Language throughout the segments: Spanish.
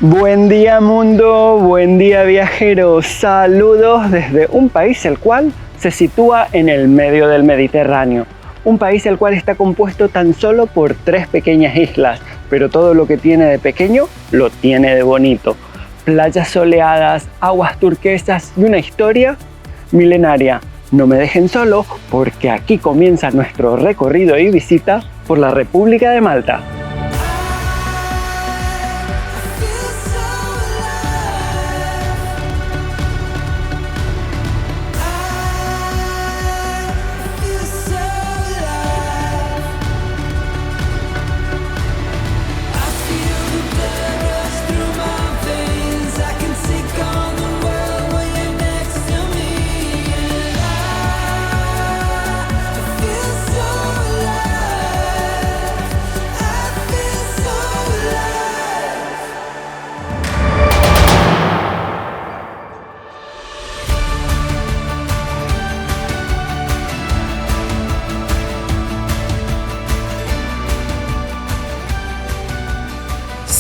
Buen día mundo, buen día viajeros, saludos desde un país el cual se sitúa en el medio del Mediterráneo. Un país el cual está compuesto tan solo por 3 pequeñas islas, pero todo lo que tiene de pequeño lo tiene de bonito. Playas soleadas, aguas turquesas y una historia milenaria. No me dejen solo porque aquí comienza nuestro recorrido y visita por la República de Malta.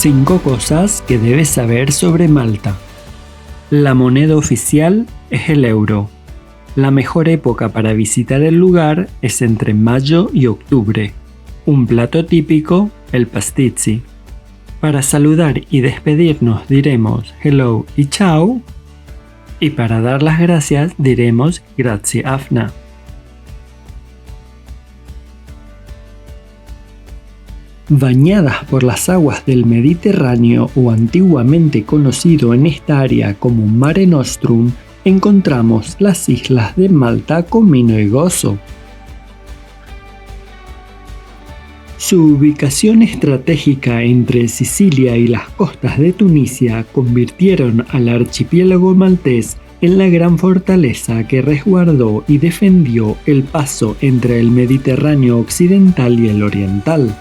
Cinco cosas que debes saber sobre Malta. La moneda oficial es el euro. La mejor época para visitar el lugar es entre mayo y octubre. Un plato típico, el pastizzi. Para saludar y despedirnos diremos hello y ciao. Y para dar las gracias diremos grazie Afna. Bañadas por las aguas del Mediterráneo o antiguamente conocido en esta área como Mare Nostrum, encontramos las islas de Malta, Comino y Gozo. Su ubicación estratégica entre Sicilia y las costas de Tunisia convirtieron al archipiélago maltés en la gran fortaleza que resguardó y defendió el paso entre el Mediterráneo occidental y el oriental.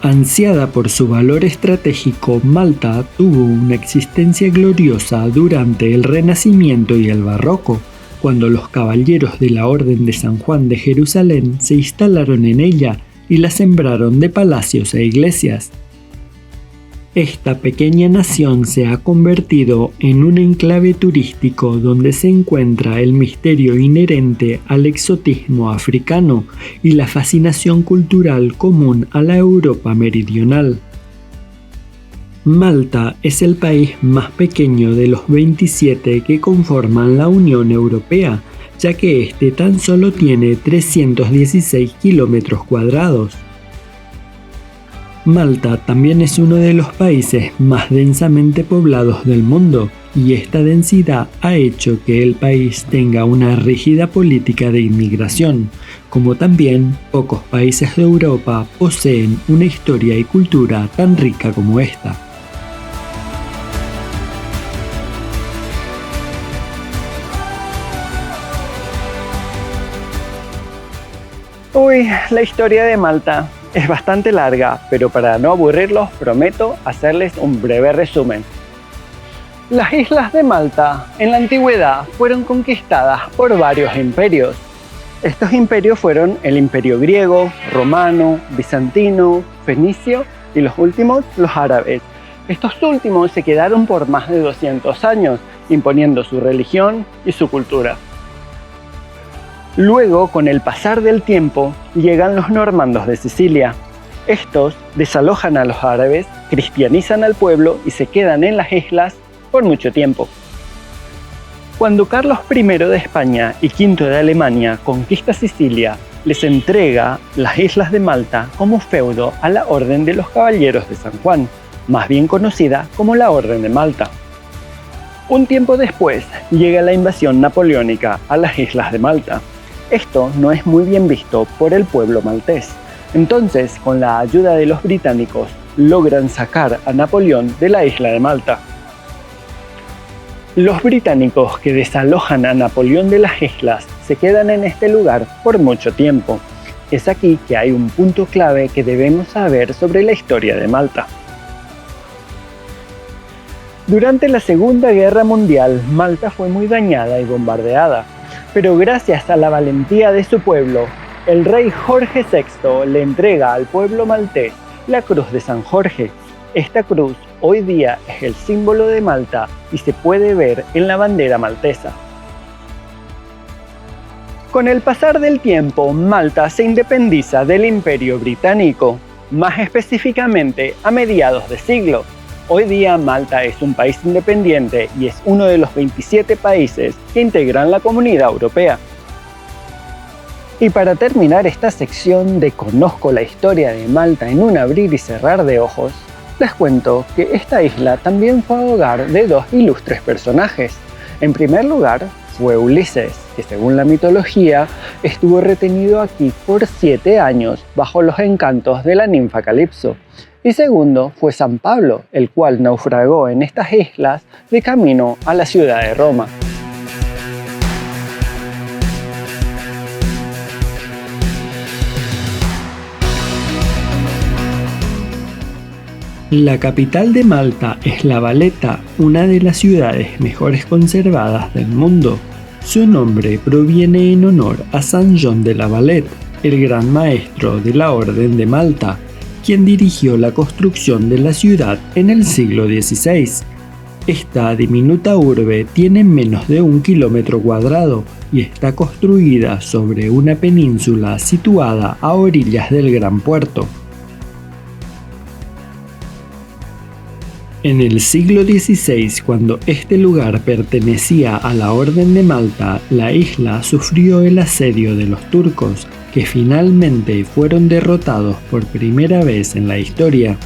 Ansiada por su valor estratégico, Malta tuvo una existencia gloriosa durante el Renacimiento y el Barroco, cuando los caballeros de la Orden de San Juan de Jerusalén se instalaron en ella y la sembraron de palacios e iglesias. Esta pequeña nación se ha convertido en un enclave turístico donde se encuentra el misterio inherente al exotismo africano y la fascinación cultural común a la Europa meridional. Malta es el país más pequeño de los 27 que conforman la Unión Europea, ya que este tan solo tiene 316 kilómetros cuadrados. Malta también es uno de los países más densamente poblados del mundo, y esta densidad ha hecho que el país tenga una rígida política de inmigración, como también pocos países de Europa poseen una historia y cultura tan rica como esta. Uy, la historia de Malta es bastante larga, pero para no aburrirlos prometo hacerles un breve resumen. Las islas de Malta en la antigüedad fueron conquistadas por varios imperios. Estos imperios fueron el imperio griego, romano, bizantino, fenicio y los últimos los árabes. Estos últimos se quedaron por más de 200 años, imponiendo su religión y su cultura. Luego, con el pasar del tiempo, llegan los normandos de Sicilia. Estos desalojan a los árabes, cristianizan al pueblo y se quedan en las islas por mucho tiempo. Cuando Carlos I de España y V de Alemania conquista Sicilia, les entrega las islas de Malta como feudo a la Orden de los Caballeros de San Juan, más bien conocida como la Orden de Malta. Un tiempo después llega la invasión napoleónica a las islas de Malta. Esto no es muy bien visto por el pueblo maltés. Entonces, con la ayuda de los británicos, logran sacar a Napoleón de la isla de Malta. Los británicos que desalojan a Napoleón de las islas se quedan en este lugar por mucho tiempo. Es aquí que hay un punto clave que debemos saber sobre la historia de Malta. Durante la Segunda Guerra Mundial, Malta fue muy dañada y bombardeada. Pero gracias a la valentía de su pueblo, el rey Jorge VI le entrega al pueblo maltés la Cruz de San Jorge. Esta cruz hoy día es el símbolo de Malta y se puede ver en la bandera maltesa. Con el pasar del tiempo, Malta se independiza del Imperio Británico, más específicamente a mediados de siglo. Hoy día Malta es un país independiente y es uno de los 27 países que integran la Comunidad Europea. Y para terminar esta sección de Conozco la historia de Malta en un abrir y cerrar de ojos, les cuento que esta isla también fue hogar de dos ilustres personajes. En primer lugar, fue Ulises, que según la mitología estuvo retenido aquí por 7 años bajo los encantos de la ninfa Calipso. Y segundo, fue San Pablo, el cual naufragó en estas islas de camino a la ciudad de Roma. La capital de Malta es La Valetta, una de las ciudades mejores conservadas del mundo. Su nombre proviene en honor a San John de La Valette, el gran maestro de la Orden de Malta, quien dirigió la construcción de la ciudad en el siglo XVI. Esta diminuta urbe tiene menos de 1 kilómetro cuadrado y está construida sobre una península situada a orillas del gran puerto. En el siglo XVI, cuando este lugar pertenecía a la Orden de Malta, la isla sufrió el asedio de los turcos, que finalmente fueron derrotados por primera vez en la historia.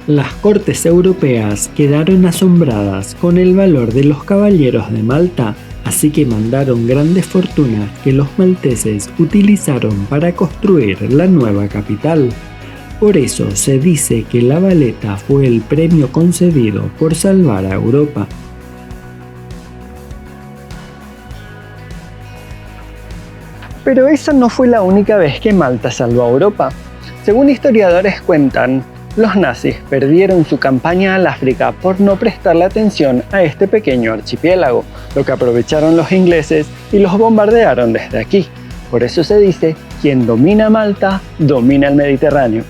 Las cortes europeas quedaron asombradas con el valor de los caballeros de Malta, así que mandaron grandes fortunas que los malteses utilizaron para construir la nueva capital. Por eso se dice que La Valetta fue el premio concedido por salvar a Europa. Pero esa no fue la única vez que Malta salvó a Europa. Según historiadores cuentan, los nazis perdieron su campaña al África por no prestarle atención a este pequeño archipiélago, lo que aprovecharon los ingleses y los bombardearon desde aquí. Por eso se dice, quien domina Malta, domina el Mediterráneo.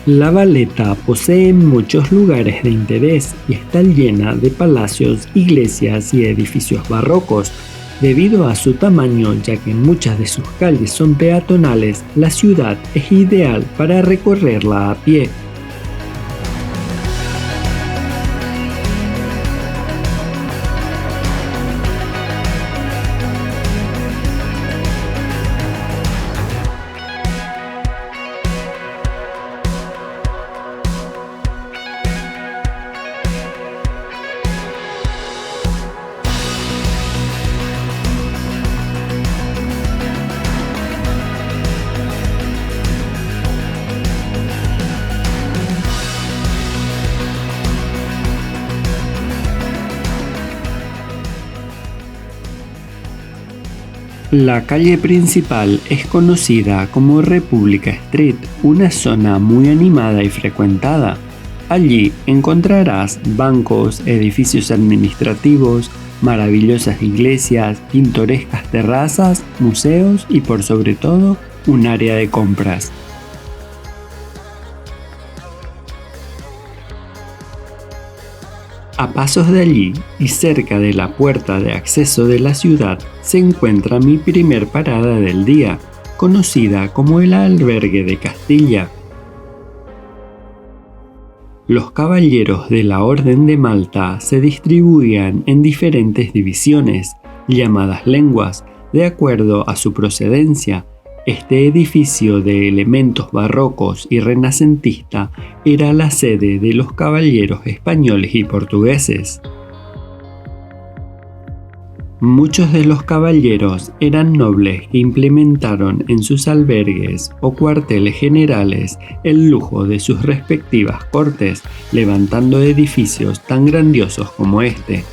La Valetta posee muchos lugares de interés y está llena de palacios, iglesias y edificios barrocos. Debido a su tamaño, ya que muchas de sus calles son peatonales, la ciudad es ideal para recorrerla a pie. La calle principal es conocida como República Street, una zona muy animada y frecuentada. Allí encontrarás bancos, edificios administrativos, maravillosas iglesias, pintorescas terrazas, museos y por sobre todo un área de compras. A pasos de allí y cerca de la puerta de acceso de la ciudad se encuentra mi primer parada del día, conocida como el Albergue de Castilla. Los caballeros de la Orden de Malta se distribuían en diferentes divisiones, llamadas lenguas, de acuerdo a su procedencia. Este edificio de elementos barrocos y renacentista era la sede de los caballeros españoles y portugueses. Muchos de los caballeros eran nobles que implementaron en sus albergues o cuarteles generales el lujo de sus respectivas cortes, levantando edificios tan grandiosos como este.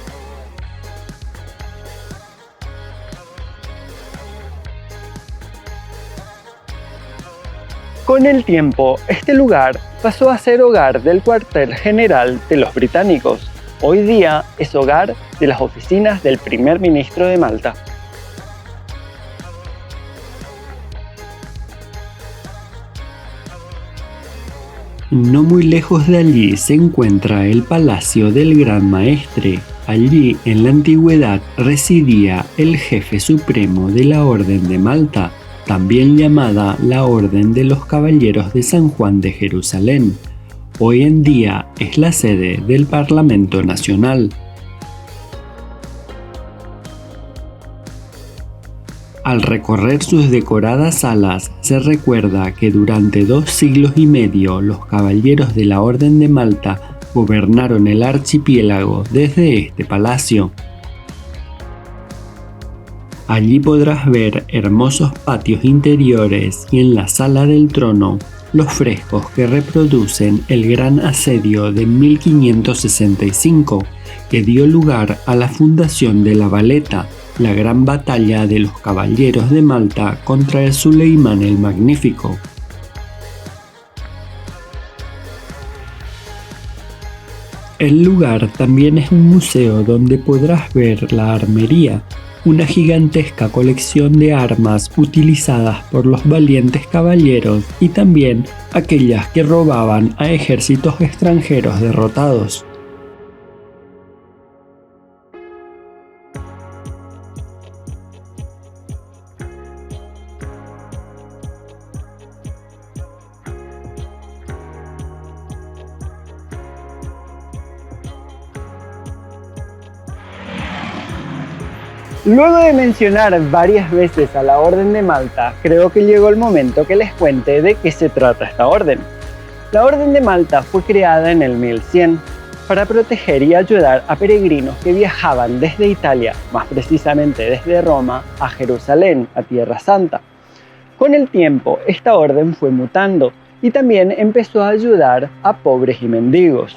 Con el tiempo, este lugar pasó a ser hogar del cuartel general de los británicos. Hoy día es hogar de las oficinas del primer ministro de Malta. No muy lejos de allí se encuentra el Palacio del Gran Maestre. Allí, en la antigüedad, residía el jefe supremo de la Orden de Malta, también llamada la Orden de los Caballeros de San Juan de Jerusalén. Hoy en día es la sede del Parlamento Nacional. Al recorrer sus decoradas salas, se recuerda que durante 2 siglos y medio los caballeros de la Orden de Malta gobernaron el archipiélago desde este palacio. Allí podrás ver hermosos patios interiores y en la sala del trono los frescos que reproducen el gran asedio de 1565 que dio lugar a la fundación de La Valeta, la gran batalla de los caballeros de Malta contra el Suleimán el Magnífico. El lugar también es un museo donde podrás ver la armería, una gigantesca colección de armas utilizadas por los valientes caballeros y también aquellas que robaban a ejércitos extranjeros derrotados. Luego de mencionar varias veces a la Orden de Malta, creo que llegó el momento que les cuente de qué se trata esta orden. La Orden de Malta fue creada en el 1100 para proteger y ayudar a peregrinos que viajaban desde Italia, más precisamente desde Roma, a Jerusalén, a Tierra Santa. Con el tiempo, esta orden fue mutando y también empezó a ayudar a pobres y mendigos.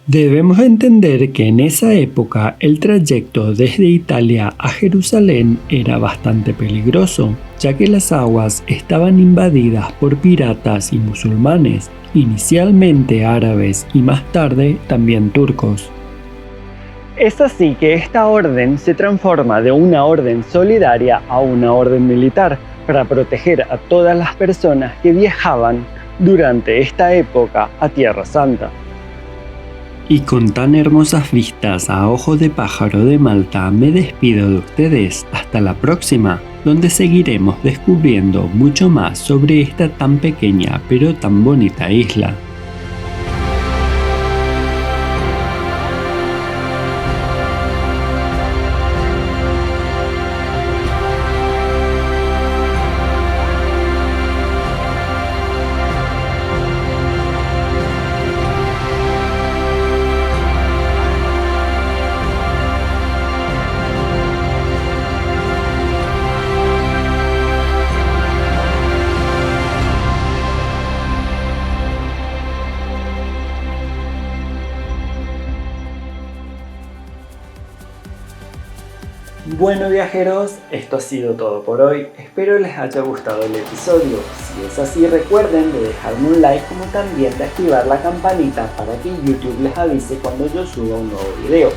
Debemos entender que en esa época el trayecto desde Italia a Jerusalén era bastante peligroso, ya que las aguas estaban invadidas por piratas y musulmanes, inicialmente árabes y más tarde también turcos. Es así que esta orden se transforma de una orden solidaria a una orden militar para proteger a todas las personas que viajaban durante esta época a Tierra Santa. Y con tan hermosas vistas a ojo de pájaro de Malta me despido de ustedes hasta la próxima, donde seguiremos descubriendo mucho más sobre esta tan pequeña pero tan bonita isla. Bueno viajeros, esto ha sido todo por hoy, espero les haya gustado el episodio. Si es así, recuerden de dejarme un like como también de activar la campanita para que YouTube les avise cuando yo suba un nuevo video.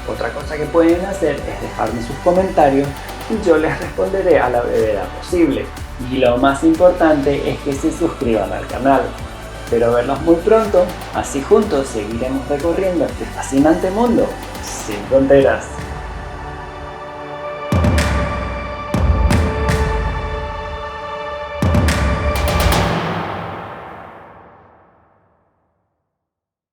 Otra cosa que pueden hacer es dejarme sus comentarios y yo les responderé a la brevedad posible. Y lo más importante es que se suscriban al canal. Espero verlos muy pronto, así juntos seguiremos recorriendo este fascinante mundo sin fronteras.